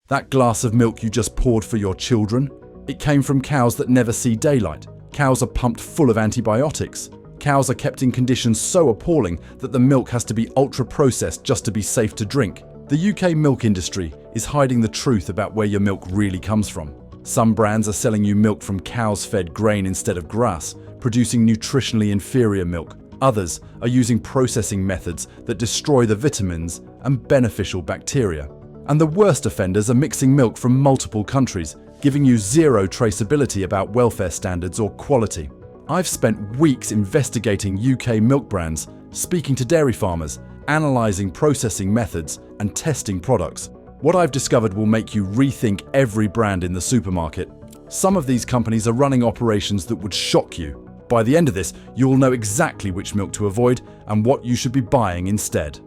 That glass of milk you just poured for your children? It came from cows that never see daylight. Cows are pumped full of antibiotics. Cows are kept in conditions so appalling that the milk has to be ultra-processed just to be safe to drink. The UK milk industry is hiding the truth about where your milk really comes from. Some brands are selling you milk from cows fed grain instead of grass, producing nutritionally inferior milk. Others are using processing methods that destroy the vitamins and beneficial bacteria. And the worst offenders are mixing milk from multiple countries, giving you zero traceability about welfare standards or quality. I've spent weeks investigating UK milk brands, speaking to dairy farmers, analysing processing methods, and testing products. What I've discovered will make you rethink every brand in the supermarket. Some of these companies are running operations that would shock you. By the end of this, you'll know exactly which milk to avoid and what you should be buying instead.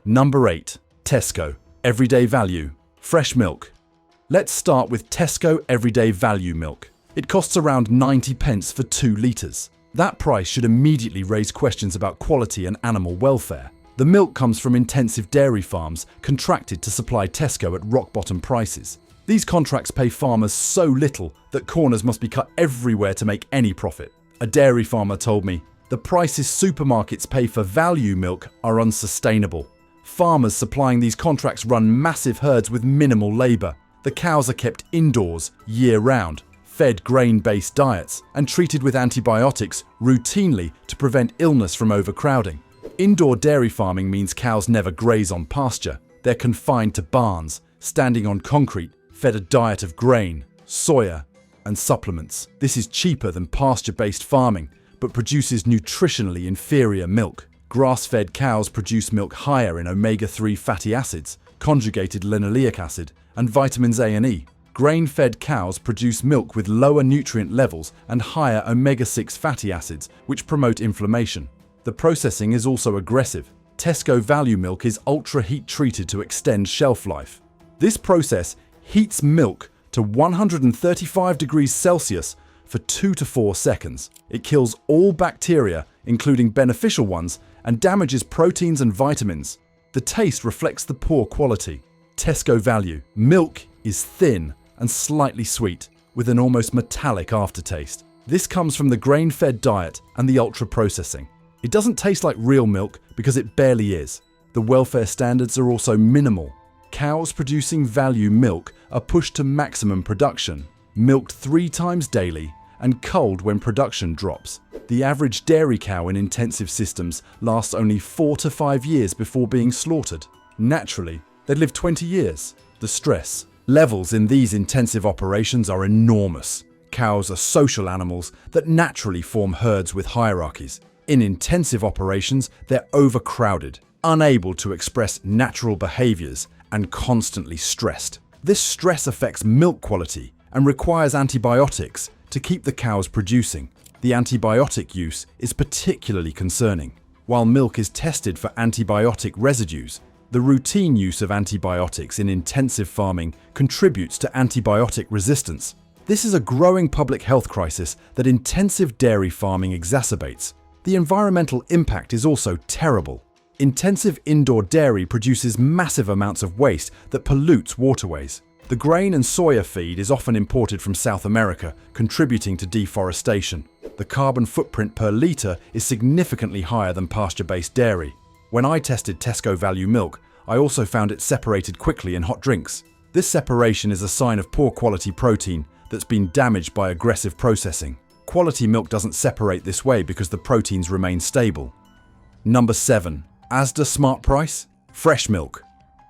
Number 8. Tesco Everyday Value Fresh Milk. Let's start with Tesco Everyday Value Milk. It costs around 90 pence for 2 litres. That price should immediately raise questions about quality and animal welfare. The milk comes from intensive dairy farms contracted to supply Tesco at rock-bottom prices. These contracts pay farmers so little that corners must be cut everywhere to make any profit. A dairy farmer told me, "The prices supermarkets pay for value milk are unsustainable. Farmers supplying these contracts run massive herds with minimal labour. The cows are kept indoors year-round, fed grain-based diets, and treated with antibiotics routinely to prevent illness from overcrowding. Indoor dairy farming means cows never graze on pasture. They're confined to barns, standing on concrete, fed a diet of grain, soya, and supplements. This is cheaper than pasture-based farming, but produces nutritionally inferior milk. Grass-fed cows produce milk higher in omega-3 fatty acids, conjugated linoleic acid, and vitamins A and E. Grain-fed cows produce milk with lower nutrient levels and higher omega-6 fatty acids, which promote inflammation. The processing is also aggressive. Tesco Value Milk is ultra-heat treated to extend shelf life. This process heats milk to 135 degrees Celsius for 2 to 4 seconds. It kills all bacteria, including beneficial ones, and damages proteins and vitamins. The taste reflects the poor quality. Tesco Value milk is thin and slightly sweet, with an almost metallic aftertaste. This comes from the grain-fed diet and the ultra-processing. It doesn't taste like real milk because it barely is. The welfare standards are also minimal. Cows producing value milk are pushed to maximum production, milked 3 times daily, and culled when production drops. The average dairy cow in intensive systems lasts only 4 to 5 years before being slaughtered. Naturally, they'd live 20 years. The stress levels in these intensive operations are enormous. Cows are social animals that naturally form herds with hierarchies. In intensive operations, they're overcrowded, unable to express natural behaviours, and constantly stressed. This stress affects milk quality and requires antibiotics to keep the cows producing. The antibiotic use is particularly concerning. While milk is tested for antibiotic residues, the routine use of antibiotics in intensive farming contributes to antibiotic resistance. This is a growing public health crisis that intensive dairy farming exacerbates. The environmental impact is also terrible. Intensive indoor dairy produces massive amounts of waste that pollutes waterways. The grain and soya feed is often imported from South America, contributing to deforestation. The carbon footprint per litre is significantly higher than pasture-based dairy. When I tested Tesco Value Milk, I also found it separated quickly in hot drinks. This separation is a sign of poor quality protein that's been damaged by aggressive processing. Quality milk doesn't separate this way because the proteins remain stable. Number 7. Asda Smart Price Fresh Milk.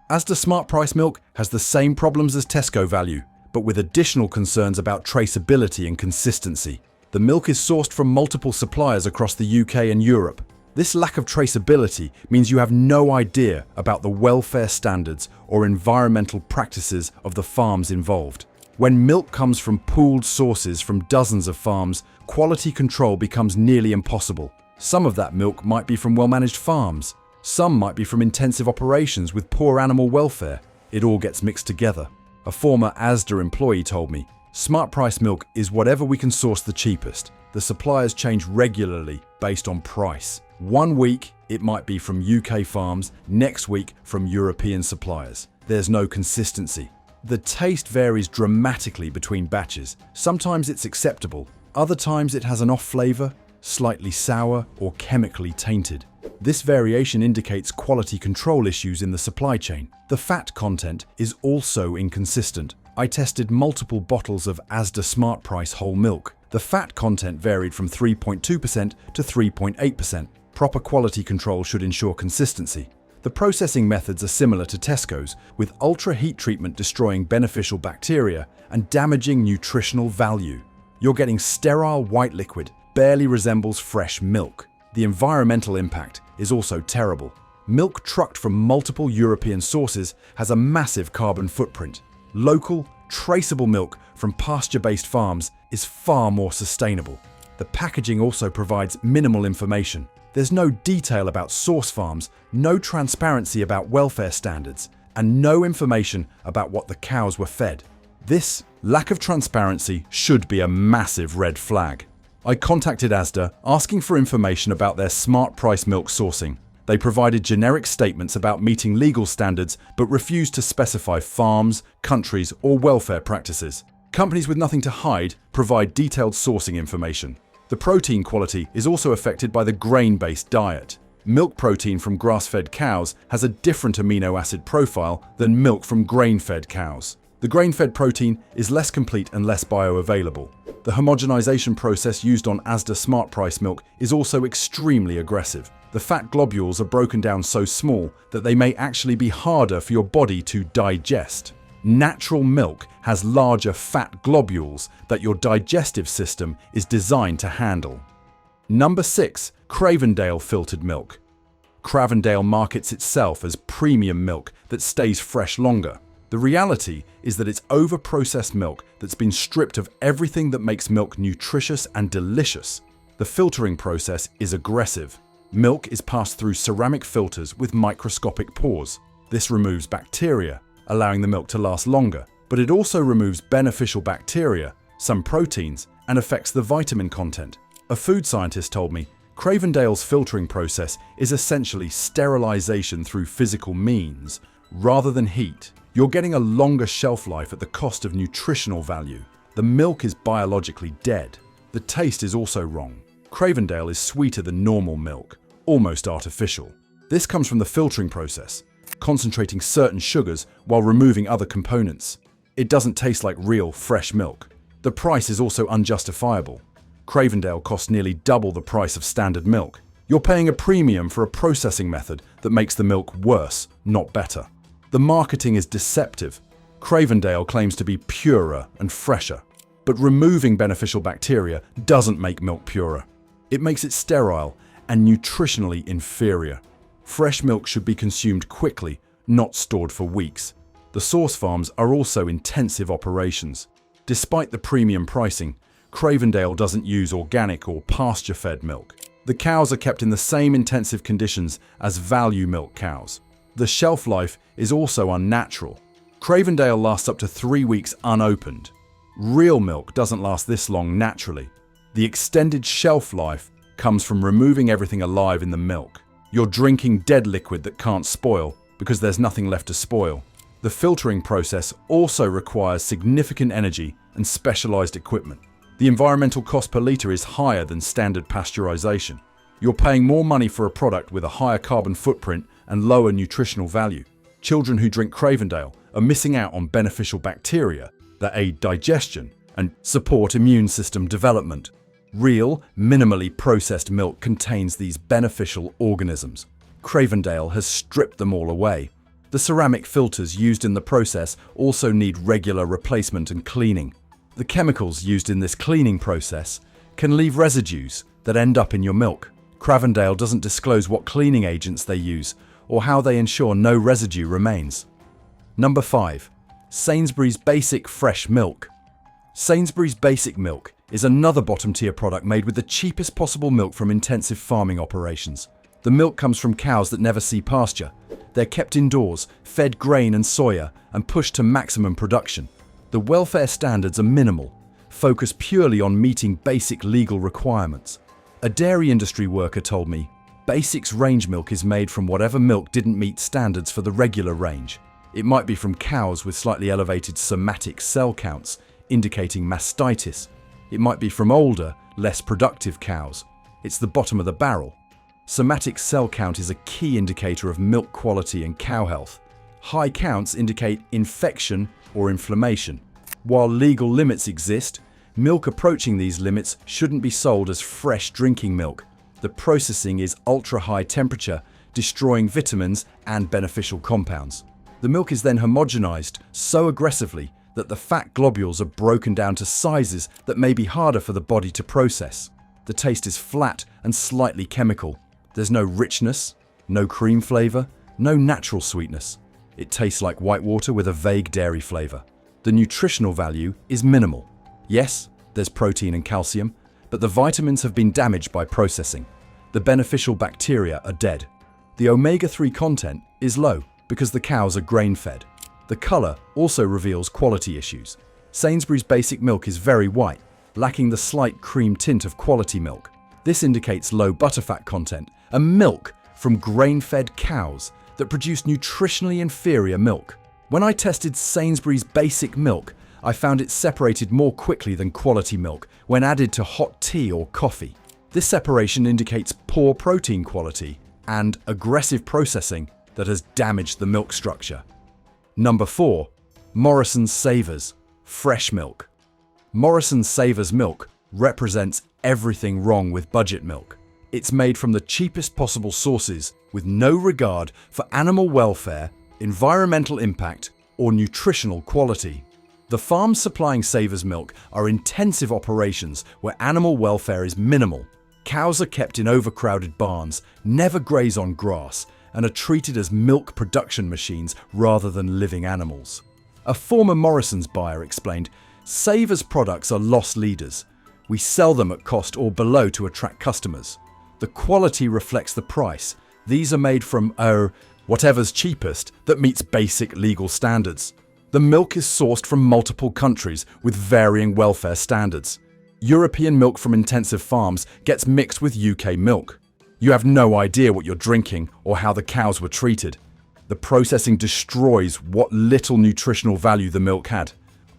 Asda Smart Price milk has the same problems as Tesco Value, but with additional concerns about traceability and consistency. The milk is sourced from multiple suppliers across the UK and Europe. This lack of traceability means you have no idea about the welfare standards or environmental practices of the farms involved. When milk comes from pooled sources from dozens of farms, quality control becomes nearly impossible. Some of that milk might be from well-managed farms. Some might be from intensive operations with poor animal welfare. It all gets mixed together. A former Asda employee told me, "Smart Price milk is whatever we can source the cheapest. The suppliers change regularly based on price. One week, it might be from UK farms, next week from European suppliers. There's no consistency." The taste varies dramatically between batches. Sometimes it's acceptable, other times it has an off flavor, slightly sour or chemically tainted. This variation indicates quality control issues in the supply chain. The fat content is also inconsistent. I tested multiple bottles of Asda Smart Price whole milk. The fat content varied from 3.2% to 3.8%. Proper quality control should ensure consistency. The processing methods are similar to Tesco's, with ultra heat treatment destroying beneficial bacteria and damaging nutritional value. You're getting sterile white liquid, barely resembles fresh milk. The environmental impact is also terrible. Milk trucked from multiple European sources has a massive carbon footprint. Local, traceable milk from pasture-based farms is far more sustainable. The packaging also provides minimal information. There's no detail about source farms, no transparency about welfare standards, and no information about what the cows were fed. This lack of transparency should be a massive red flag. I contacted Asda asking for information about their Smart Price milk sourcing. They provided generic statements about meeting legal standards but refused to specify farms, countries, or welfare practices. Companies with nothing to hide provide detailed sourcing information. The protein quality is also affected by the grain-based diet. Milk protein from grass-fed cows has a different amino acid profile than milk from grain-fed cows. The grain-fed protein is less complete and less bioavailable. The homogenization process used on Asda Smart Price milk is also extremely aggressive. The fat globules are broken down so small that they may actually be harder for your body to digest. Natural milk has larger fat globules that your digestive system is designed to handle. Number 6. Cravenale filtered milk. Cravenale markets itself as premium milk that stays fresh longer. The reality is that it's over-processed milk that's been stripped of everything that makes milk nutritious and delicious. The filtering process is aggressive. Milk is passed through ceramic filters with microscopic pores. This removes bacteria, allowing the milk to last longer, but it also removes beneficial bacteria, some proteins, and affects the vitamin content. A food scientist told me, Cravenale's filtering process is essentially sterilization through physical means, rather than heat. You're getting a longer shelf life at the cost of nutritional value. The milk is biologically dead. The taste is also wrong. Cravenale is sweeter than normal milk, almost artificial. This comes from the filtering process, concentrating certain sugars while removing other components. It doesn't taste like real, fresh milk. The price is also unjustifiable. Cravenale costs nearly double the price of standard milk. You're paying a premium for a processing method that makes the milk worse, not better. The marketing is deceptive. Cravenale claims to be purer and fresher, but removing beneficial bacteria doesn't make milk purer. It makes it sterile and nutritionally inferior. Fresh milk should be consumed quickly, not stored for weeks. The source farms are also intensive operations. Despite the premium pricing, Cravenale doesn't use organic or pasture-fed milk. The cows are kept in the same intensive conditions as value milk cows. The shelf life is also unnatural. Cravenale lasts up to 3 weeks unopened. Real milk doesn't last this long naturally. The extended shelf life comes from removing everything alive in the milk. You're drinking dead liquid that can't spoil because there's nothing left to spoil. The filtering process also requires significant energy and specialized equipment. The environmental cost per litre is higher than standard pasteurization. You're paying more money for a product with a higher carbon footprint and lower nutritional value. Children who drink Cravenale are missing out on beneficial bacteria that aid digestion and support immune system development. Real, minimally processed milk contains these beneficial organisms. Cravenale has stripped them all away. The ceramic filters used in the process also need regular replacement and cleaning. The chemicals used in this cleaning process can leave residues that end up in your milk. Cravenale doesn't disclose what cleaning agents they use or how they ensure no residue remains. Number 5. Sainsbury's Basic Fresh Milk. Sainsbury's Basic Milk is another bottom-tier product made with the cheapest possible milk from intensive farming operations. The milk comes from cows that never see pasture. They're kept indoors, fed grain and soya, and pushed to maximum production. The welfare standards are minimal, focused purely on meeting basic legal requirements. A dairy industry worker told me, Basics range milk is made from whatever milk didn't meet standards for the regular range. It might be from cows with slightly elevated somatic cell counts, indicating mastitis. It might be from older, less productive cows. It's the bottom of the barrel. Somatic cell count is a key indicator of milk quality and cow health. High counts indicate infection or inflammation. While legal limits exist, milk approaching these limits shouldn't be sold as fresh drinking milk. The processing is ultra-high temperature, destroying vitamins and beneficial compounds. The milk is then homogenized so aggressively that the fat globules are broken down to sizes that may be harder for the body to process. The taste is flat and slightly chemical. There's no richness, no cream flavor, no natural sweetness. It tastes like white water with a vague dairy flavor. The nutritional value is minimal. Yes, there's protein and calcium, but the vitamins have been damaged by processing. The beneficial bacteria are dead. The omega-3 content is low because the cows are grain-fed. The color also reveals quality issues. Sainsbury's basic milk is very white, lacking the slight cream tint of quality milk. This indicates low butterfat content and milk from grain-fed cows that produce nutritionally inferior milk. When I tested Sainsbury's basic milk, I found it separated more quickly than quality milk when added to hot tea or coffee. This separation indicates poor protein quality and aggressive processing that has damaged the milk structure. Number 4. Morrison Savers Fresh Milk. Morrison Savers milk represents everything wrong with budget milk. It's made from the cheapest possible sources with no regard for animal welfare, environmental impact, or nutritional quality. The farms supplying Savers milk are intensive operations where animal welfare is minimal. Cows are kept in overcrowded barns, never graze on grass, and are treated as milk production machines rather than living animals. A former Morrison's buyer explained, "Savers products are loss leaders. We sell them at cost or below to attract customers. The quality reflects the price. These are made from, whatever's cheapest that meets basic legal standards. The milk is sourced from multiple countries with varying welfare standards. European milk from intensive farms gets mixed with UK milk. You have no idea what you're drinking or how the cows were treated. The processing destroys what little nutritional value the milk had.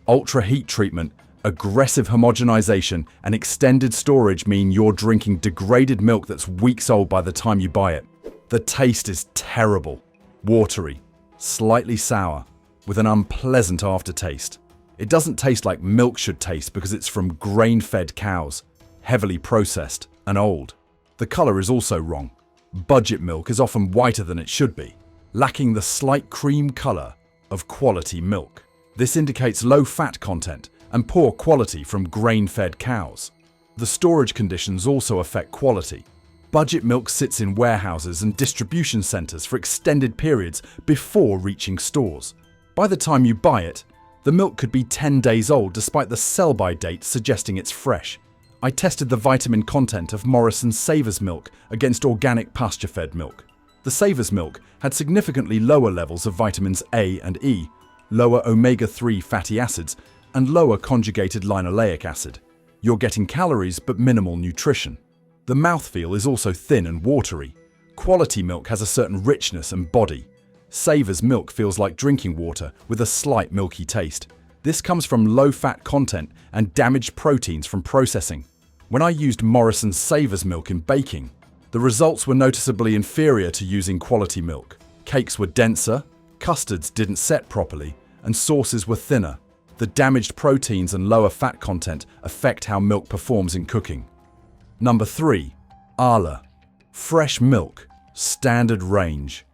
Ultra heat treatment, aggressive homogenization, and extended storage mean you're drinking degraded milk that's weeks old by the time you buy it. The taste is terrible, watery, slightly sour, with an unpleasant aftertaste. It doesn't taste like milk should taste because it's from grain-fed cows, heavily processed and old. The color is also wrong. Budget milk is often whiter than it should be, lacking the slight cream color of quality milk. This indicates low fat content and poor quality from grain-fed cows. The storage conditions also affect quality. Budget milk sits in warehouses and distribution centers for extended periods before reaching stores. By the time you buy it, the milk could be 10 days old despite the sell-by date suggesting it's fresh. I tested the vitamin content of Morrison Savers milk against organic pasture-fed milk. The Savers milk had significantly lower levels of vitamins A and E, lower omega-3 fatty acids, and lower conjugated linoleic acid. You're getting calories but minimal nutrition. The mouthfeel is also thin and watery. Quality milk has a certain richness and body. Savers milk feels like drinking water with a slight milky taste. This comes from low fat content and damaged proteins from processing. When I used Morrison Savers milk in baking, the results were noticeably inferior to using quality milk. Cakes were denser, custards didn't set properly, and sauces were thinner. The damaged proteins and lower fat content affect how milk performs in cooking. Number 3. Arla. Fresh milk, standard range.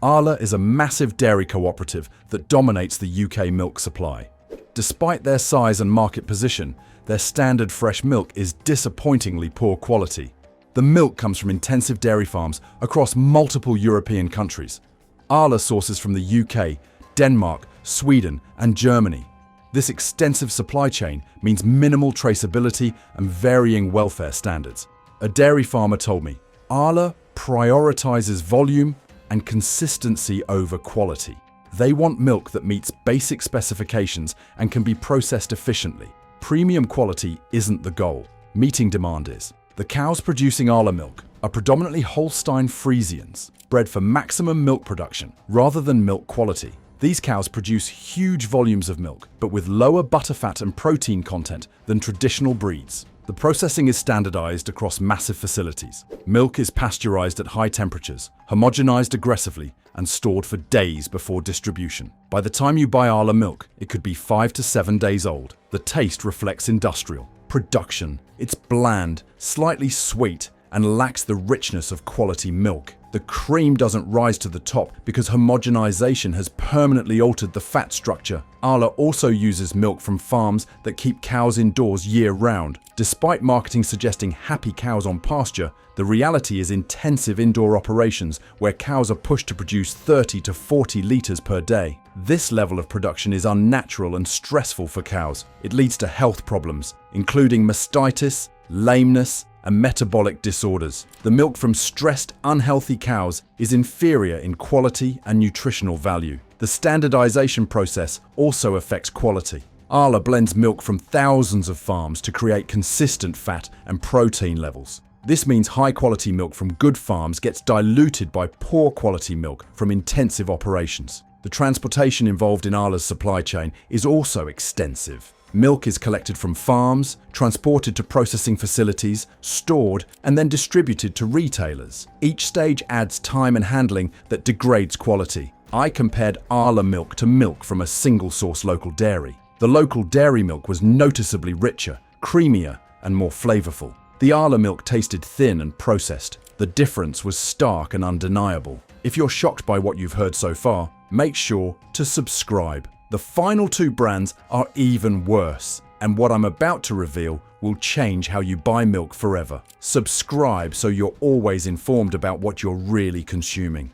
Arla is a massive dairy cooperative that dominates the UK milk supply. Despite their size and market position, their standard fresh milk is disappointingly poor quality. The milk comes from intensive dairy farms across multiple European countries. Arla sources from the UK, Denmark, Sweden, and Germany. This extensive supply chain means minimal traceability and varying welfare standards. A dairy farmer told me, Arla prioritizes volume and consistency over quality. They want milk that meets basic specifications and can be processed efficiently. Premium quality isn't the goal. Meeting demand is. The cows producing Arla milk are predominantly Holstein Friesians, bred for maximum milk production rather than milk quality. These cows produce huge volumes of milk, but with lower butterfat and protein content than traditional breeds. The processing is standardized across massive facilities. Milk is pasteurized at high temperatures, homogenized aggressively, and stored for days before distribution. By the time you buy Arla milk, it could be 5 to 7 days old. The taste reflects industrial production. It's bland, slightly sweet, and lacks the richness of quality milk. The cream doesn't rise to the top because homogenization has permanently altered the fat structure. Arla also uses milk from farms that keep cows indoors year-round. Despite marketing suggesting happy cows on pasture, the reality is intensive indoor operations where cows are pushed to produce 30 to 40 litres per day. This level of production is unnatural and stressful for cows. It leads to health problems, including mastitis, lameness, and metabolic disorders. The milk from stressed, unhealthy cows is inferior in quality and nutritional value. The standardization process also affects quality. Arla blends milk from thousands of farms to create consistent fat and protein levels. This means high-quality milk from good farms gets diluted by poor-quality milk from intensive operations. The transportation involved in Arla's supply chain is also extensive. Milk is collected from farms, transported to processing facilities, stored, and then distributed to retailers. Each stage adds time and handling that degrades quality. I compared Arla milk to milk from a single-source local dairy. The local dairy milk was noticeably richer, creamier, and more flavorful. The Arla milk tasted thin and processed. The difference was stark and undeniable. If you're shocked by what you've heard so far, make sure to subscribe. The final two brands are even worse, and what I'm about to reveal will change how you buy milk forever. Subscribe so you're always informed about what you're really consuming.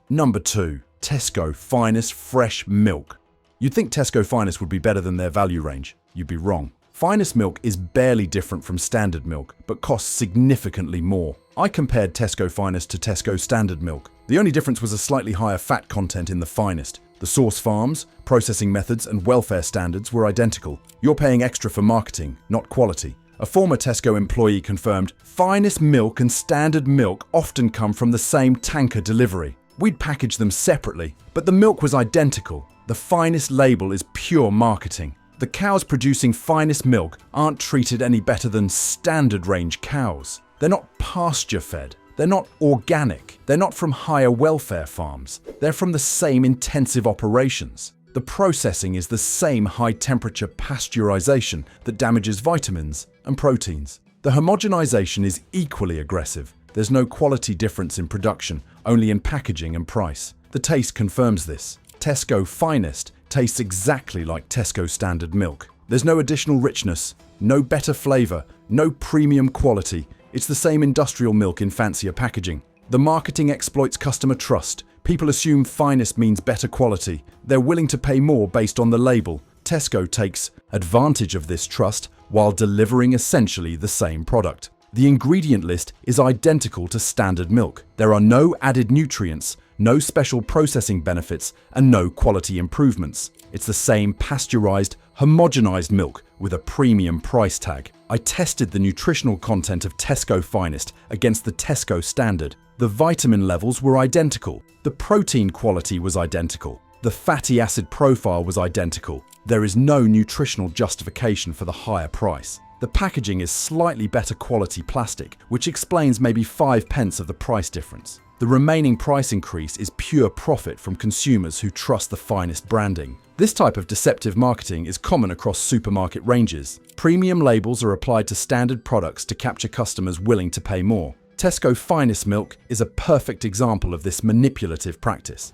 Number 2. Tesco Finest Fresh Milk. You'd think Tesco Finest would be better than their value range. You'd be wrong. Finest milk is barely different from standard milk, but costs significantly more. I compared Tesco Finest to Tesco Standard Milk. The only difference was a slightly higher fat content in the Finest. The source farms, processing methods, and welfare standards were identical. You're paying extra for marketing, not quality. A former Tesco employee confirmed, "Finest milk and standard milk often come from the same tanker delivery. We'd package them separately, but the milk was identical. The Finest label is pure marketing. The cows producing Finest milk aren't treated any better than standard range cows. They're not pasture-fed. They're not organic. They're not from higher welfare farms. They're from the same intensive operations. The processing is the same high-temperature pasteurization that damages vitamins and proteins. The homogenization is equally aggressive. There's no quality difference in production, only in packaging and price. The taste confirms this. Tesco Finest tastes exactly like Tesco Standard Milk. There's no additional richness, no better flavor, no premium quality. It's the same industrial milk in fancier packaging. The marketing exploits customer trust. People assume Finest means better quality. They're willing to pay more based on the label. Tesco takes advantage of this trust while delivering essentially the same product. The ingredient list is identical to standard milk. There are no added nutrients, no special processing benefits, and no quality improvements. It's the same pasteurized, homogenized milk with a premium price tag. I tested the nutritional content of Tesco Finest against the Tesco Standard. The vitamin levels were identical. The protein quality was identical. The fatty acid profile was identical. There is no nutritional justification for the higher price. The packaging is slightly better quality plastic, which explains maybe 5 pence of the price difference. The remaining price increase is pure profit from consumers who trust the Finest branding. This type of deceptive marketing is common across supermarket ranges. Premium labels are applied to standard products to capture customers willing to pay more. Tesco Finest milk is a perfect example of this manipulative practice.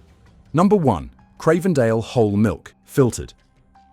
Number 1. Cravenale Whole Milk, filtered.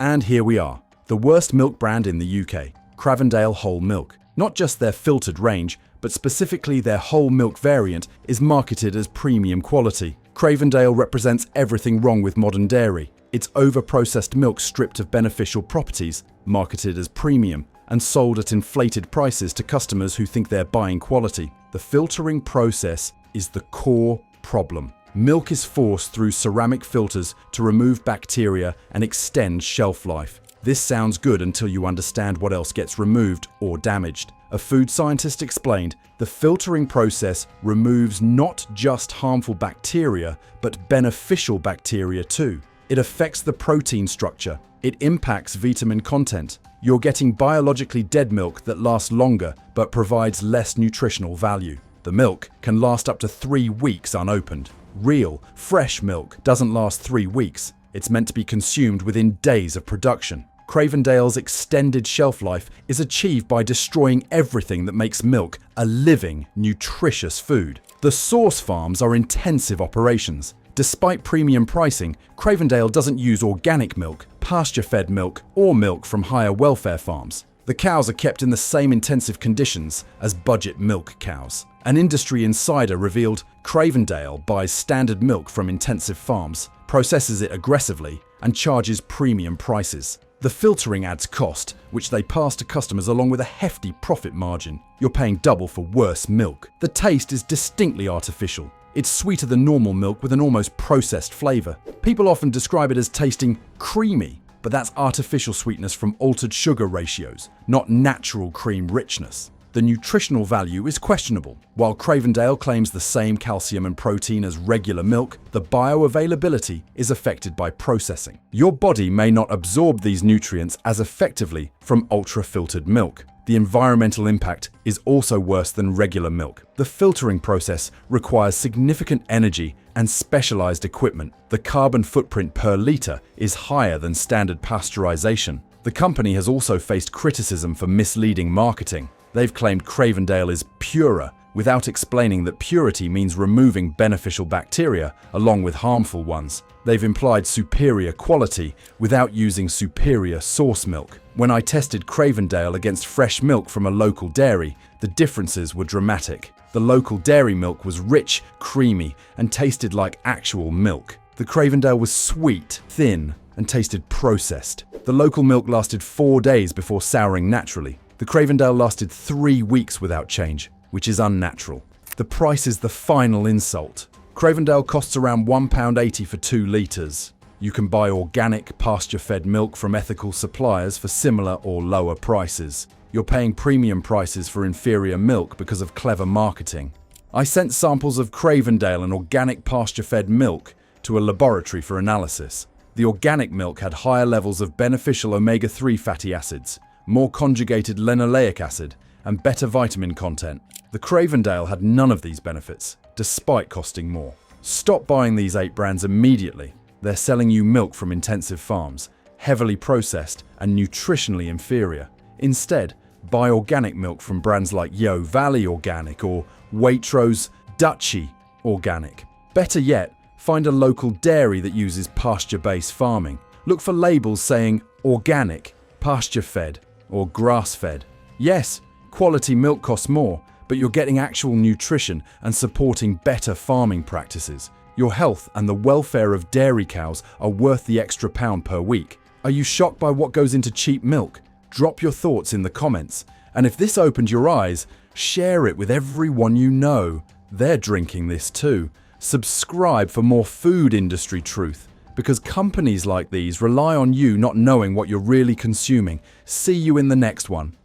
And here we are, the worst milk brand in the UK, Cravenale Whole Milk. Not just their filtered range, but specifically their whole milk variant is marketed as premium quality. Cravenale represents everything wrong with modern dairy. It's over-processed milk stripped of beneficial properties, marketed as premium, and sold at inflated prices to customers who think they're buying quality. The filtering process is the core problem. Milk is forced through ceramic filters to remove bacteria and extend shelf life. This sounds good until you understand what else gets removed or damaged. A food scientist explained, the filtering process removes not just harmful bacteria, but beneficial bacteria too. It affects the protein structure. It impacts vitamin content. You're getting biologically dead milk that lasts longer but provides less nutritional value. The milk can last up to 3 weeks unopened. Real, fresh milk doesn't last 3 weeks. It's meant to be consumed within days of production. Cravenale's extended shelf life is achieved by destroying everything that makes milk a living, nutritious food. The source farms are intensive operations. Despite premium pricing, Cravenale doesn't use organic milk, pasture-fed milk, or milk from higher welfare farms. The cows are kept in the same intensive conditions as budget milk cows. An industry insider revealed Cravenale buys standard milk from intensive farms, processes it aggressively, and charges premium prices. The filtering adds cost, which they pass to customers along with a hefty profit margin. You're paying double for worse milk. The taste is distinctly artificial. It's sweeter than normal milk with an almost processed flavour. People often describe it as tasting creamy, but that's artificial sweetness from altered sugar ratios, not natural cream richness. The nutritional value is questionable. While Cravenale claims the same calcium and protein as regular milk, the bioavailability is affected by processing. Your body may not absorb these nutrients as effectively from ultra-filtered milk. The environmental impact is also worse than regular milk. The filtering process requires significant energy and specialized equipment. The carbon footprint per litre is higher than standard pasteurization. The company has also faced criticism for misleading marketing. They've claimed Cravenale is purer, without explaining that purity means removing beneficial bacteria along with harmful ones. They've implied superior quality without using superior source milk. When I tested Cravenale against fresh milk from a local dairy, the differences were dramatic. The local dairy milk was rich, creamy, and tasted like actual milk. The Cravenale was sweet, thin, and tasted processed. The local milk lasted 4 days before souring naturally. The Cravenale lasted 3 weeks without change, which is unnatural. The price is the final insult. Cravenale costs around £1.80 for 2 litres. You can buy organic, pasture-fed milk from ethical suppliers for similar or lower prices. You're paying premium prices for inferior milk because of clever marketing. I sent samples of Cravenale and organic pasture-fed milk to a laboratory for analysis. The organic milk had higher levels of beneficial omega-3 fatty acids, more conjugated linoleic acid, and better vitamin content. The Cravenale had none of these benefits, despite costing more. Stop buying these 8 brands immediately. They're selling you milk from intensive farms, heavily processed and nutritionally inferior. Instead, buy organic milk from brands like Yo Valley Organic or Waitrose Dutchy Organic. Better yet, find a local dairy that uses pasture-based farming. Look for labels saying organic, pasture-fed, or grass-fed. Yes, quality milk costs more, but you're getting actual nutrition and supporting better farming practices. Your health and the welfare of dairy cows are worth the extra £1 per week. Are you shocked by what goes into cheap milk? Drop your thoughts in the comments. And if this opened your eyes, share it with everyone you know. They're drinking this too. Subscribe for more food industry truth, because companies like these rely on you not knowing what you're really consuming. See you in the next one.